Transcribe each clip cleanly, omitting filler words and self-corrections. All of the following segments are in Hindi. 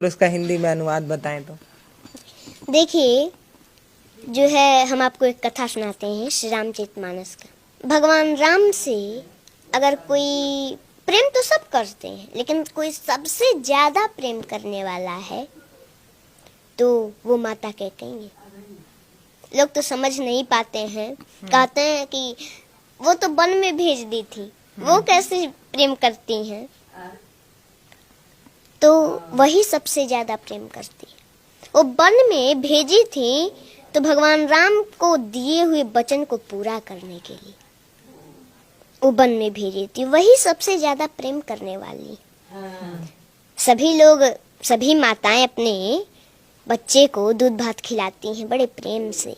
उसका हिंदी में अनुवाद बताएं तो। देखिए, जो है हम आपको एक कथा सुनाते हैं श्री रामचरितमानस का। भगवान राम से अगर कोई प्रेम तो सब करते हैं, लेकिन कोई सबसे ज्यादा प्रेम करने वाला है तो वो माता कैकेयी है। लोग तो समझ नहीं पाते हैं, कहते हैं कि वो तो वन में भेज दी थी, वो कैसे प्रेम करती हैं। तो वही सबसे ज्यादा प्रेम करती है। वो वन में भेजी थी तो भगवान राम को दिए हुए वचन को पूरा करने के लिए वो वन में भेजी थी। वही सबसे ज्यादा प्रेम करने वाली। सभी लोग, सभी माताएं अपने बच्चे को दूध भात खिलाती हैं बड़े प्रेम से।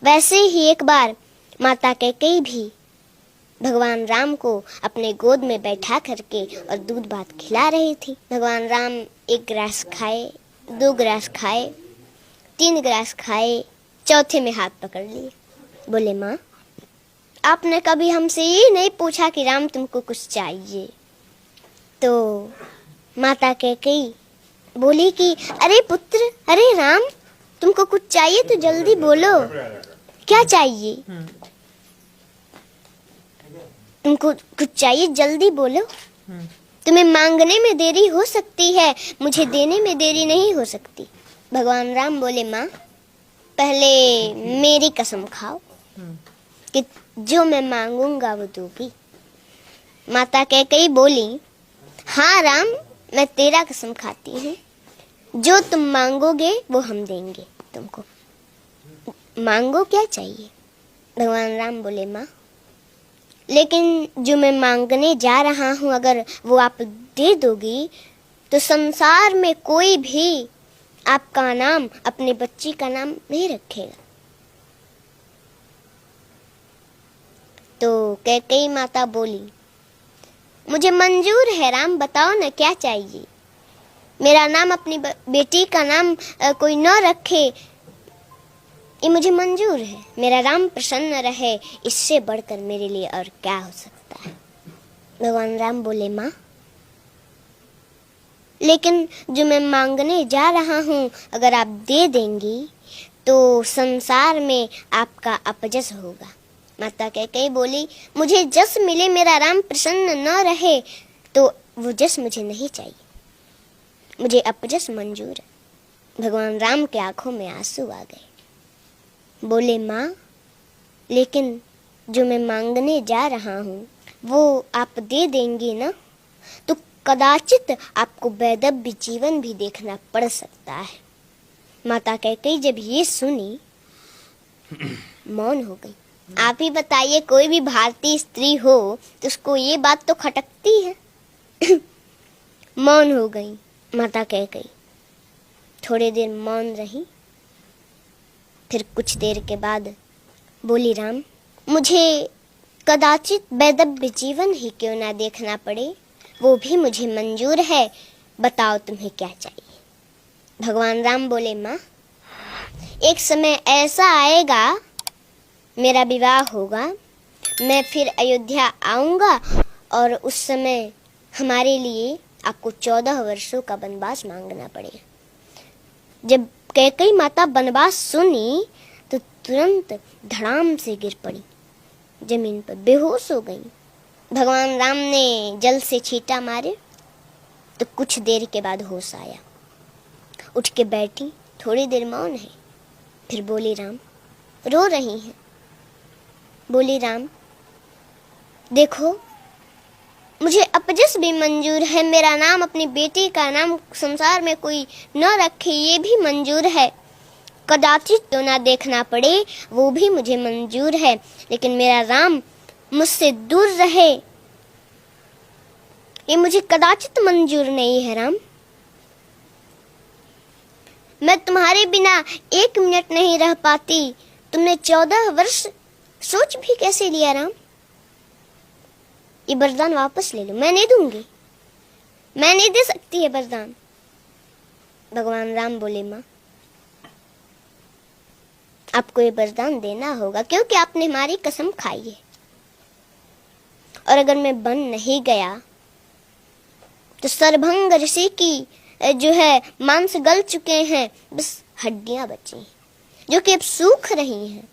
वैसे ही एक बार माता कैकेयी भी भगवान राम को अपने गोद में बैठा करके और दूध भात खिला रही थी। भगवान राम एक गिलास खाए, 2 गिलास खाए, 3 गिलास खाए, चौथे में हाथ पकड़ लिए। बोले, माँ, आपने कभी हमसे ये नहीं पूछा कि राम तुमको कुछ चाहिए? तो माता कैकेयी बोली कि अरे पुत्र, अरे राम, तुमको कुछ चाहिए तो जल्दी बोलो, क्या चाहिए? तुमको कुछ चाहिए, जल्दी बोलो। तुम्हें मांगने में देरी हो सकती है, मुझे देने में देरी नहीं हो सकती। भगवान राम बोले, माँ, पहले मेरी कसम खाओ कि जो मैं मांगूंगा वो दोगी। माता कैकेयी बोली, हाँ राम, मैं तेरा कसम खाती हूँ, जो तुम मांगोगे वो हम देंगे तुमको। मांगो, क्या चाहिए? भगवान राम बोले, माँ, लेकिन जो मैं मांगने जा रहा हूँ अगर वो आप दे दोगी तो संसार में कोई भी आपका नाम, अपने बच्ची का नाम नहीं रखेगा। तो कैकेयी माता बोली, मुझे मंजूर है राम, बताओ ना क्या चाहिए। मेरा नाम, अपनी बेटी का नाम कोई न रखे, ये मुझे मंजूर है। मेरा राम प्रसन्न रहे, इससे बढ़कर मेरे लिए और क्या हो सकता है। भगवान राम बोले, माँ, लेकिन जो मैं मांगने जा रहा हूँ अगर आप दे देंगी तो संसार में आपका अपजस होगा। माता कैकेयी बोली, मुझे जस मिले, मेरा राम प्रसन्न न रहे तो वो जस मुझे नहीं चाहिए, मुझे अपजस मंजूर है। भगवान राम के आंखों में आंसू आ गए। बोले, माँ, लेकिन जो मैं मांगने जा रहा हूँ वो आप दे देंगी ना, तो कदाचित आपको वैधव्य जीवन भी देखना पड़ सकता है। माता कैकेयी जब ये सुनी मौन हो गई। आप ही बताइए, कोई भी भारतीय स्त्री हो तो उसको ये बात तो खटकती है। मौन हो गई माता कैकेयी। थोड़ी देर मौन रही, फिर कुछ देर के बाद बोली, राम, मुझे कदाचित वैधव्य जीवन ही क्यों ना देखना पड़े, वो भी मुझे मंजूर है। बताओ तुम्हें क्या चाहिए? भगवान राम बोले, माँ, एक समय ऐसा आएगा, मेरा विवाह होगा, मैं फिर अयोध्या आऊंगा और उस समय हमारे लिए आपको 14 वर्षों का वनवास मांगना पड़ेगा। जब कैकेयी माता वनवास सुनी तो तुरंत धड़ाम से गिर पड़ी, जमीन पर बेहोश हो गई। भगवान राम ने जल से छींटा मारे तो कुछ देर के बाद होश आया। उठ के बैठी, थोड़ी देर मौन है, फिर बोली, राम, रो रही हैं? बोली, राम, देखो, मुझे अपजस भी मंजूर है, मेरा नाम, अपनी बेटी का नाम संसार में कोई न रखे, ये भी मंजूर है। कदाचित तो ना देखना पड़े, वो भी मुझे मंजूर है, लेकिन मेरा राम मुझसे दूर रहे, ये मुझे कदाचित मंजूर नहीं है। राम, मैं तुम्हारे बिना 1 मिनट नहीं रह पाती। तुमने 14 वर्ष सोच भी कैसे लिया? राम, ये वरदान वापस ले लो, मैं नहीं दूंगी, मैं नहीं दे सकती है वरदान। भगवान राम बोले, माँ, आपको ये वरदान देना होगा क्योंकि आपने हमारी कसम खाई है, और अगर मैं बन नहीं गया तो सरभंग ऋषि की जो है मांस गल चुके हैं, बस हड्डियां बची हैं जो कि अब सूख रही हैं।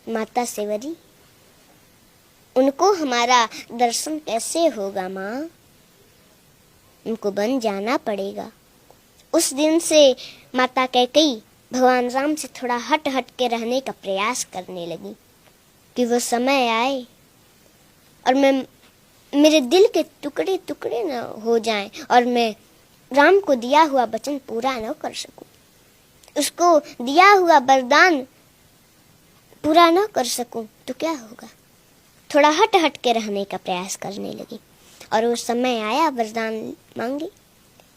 माता सेवरी, उनको हमारा दर्शन कैसे होगा माँ? उनको बन जाना पड़ेगा। उस दिन से माता कैकेयी भगवान राम से थोड़ा हट हट के रहने का प्रयास करने लगी कि वो समय आए और मेरे दिल के टुकड़े टुकड़े न हो जाएं और मैं राम को दिया हुआ वचन पूरा न कर सकूं, उसको दिया हुआ वरदान पूरा न कर सकूं तो क्या होगा। थोड़ा हट हट के रहने का प्रयास करने लगी और वो समय आया, वरदान मांगी।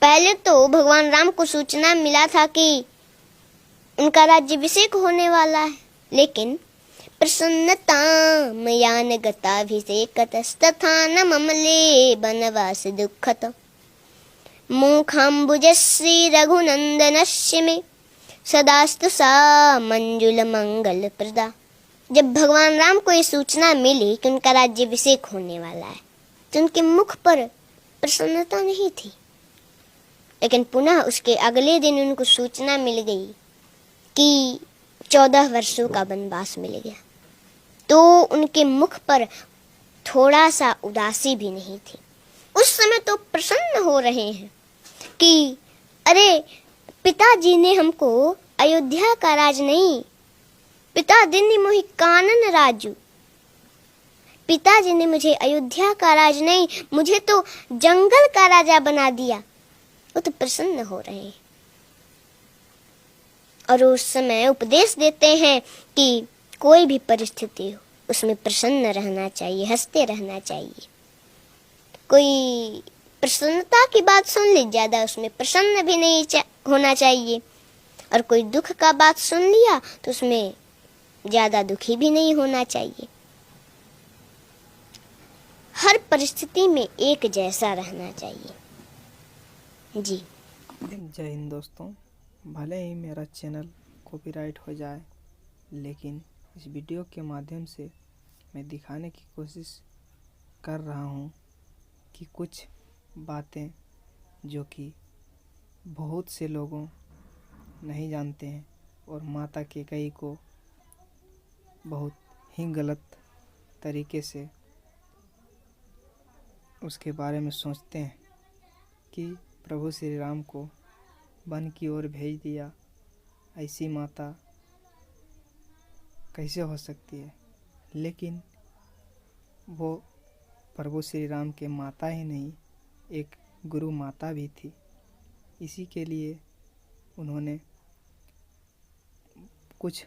पहले तो भगवान राम को सूचना मिला था कि उनका राज्याभिषेक होने वाला है, लेकिन प्रसन्नतां मयान गताभिषेकतस्तथा ममले वनवास दुःखत मुखाम्बुजश्री रघुनंदनस्य मे सदास्तु सा मंजुल मंगल प्रदा। जब भगवान राम को ये सूचना मिली कि उनका राज्याभिषेक होने वाला है तो उनके मुख पर प्रसन्नता नहीं थी, लेकिन पुनः उसके अगले दिन उनको सूचना मिल गई कि 14 वर्षों का वनवास मिल गया, तो उनके मुख पर थोड़ा सा उदासी भी नहीं थी। उस समय तो प्रसन्न हो रहे हैं कि अरे पिताजी ने हमको अयोध्या का राज नहीं, पिताजी ने मोहि कानन राजू, पिताजी ने मुझे अयोध्या का राज नहीं, मुझे तो जंगल का राजा बना दिया। वो तो प्रसन्न हो रहे हैं और उस समय उपदेश देते हैं कि कोई भी परिस्थिति हो उसमें प्रसन्न रहना चाहिए, हंसते रहना चाहिए। कोई प्रसन्नता की बात सुन ली, ज्यादा उसमें प्रसन्न भी नहीं होना चाहिए, और कोई दुख का बात सुन लिया तो उसमें ज्यादा दुखी भी नहीं होना चाहिए। हर परिस्थिति में एक जैसा रहना चाहिए। जी जय हिंद दोस्तों। भले ही मेरा चैनल कॉपीराइट हो जाए, लेकिन इस वीडियो के माध्यम से मैं दिखाने की कोशिश कर रहा हूँ कि कुछ बातें जो कि बहुत से लोगों नहीं जानते हैं और माता कैकेयी को बहुत ही गलत तरीके से उसके बारे में सोचते हैं कि प्रभु श्री राम को वन की ओर भेज दिया, ऐसी माता कैसे हो सकती है। लेकिन वो प्रभु श्री राम के माता ही नहीं, एक गुरु माता भी थी। इसी के लिए उन्होंने कुछ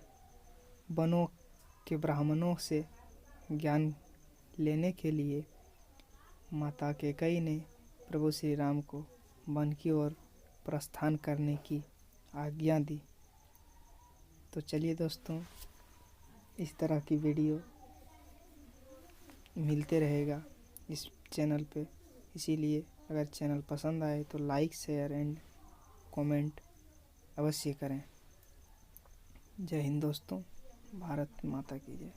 वनों के ब्राह्मणों से ज्ञान लेने के लिए माता कैकेयी ने प्रभु श्री राम को वन की ओर प्रस्थान करने की आज्ञा दी। तो चलिए दोस्तों, इस तरह की वीडियो मिलते रहेगा इस चैनल पे, इसीलिए अगर चैनल पसंद आए तो लाइक, शेयर एंड कमेंट अवश्य करें। जय हिंद दोस्तों, भारत माता की जय।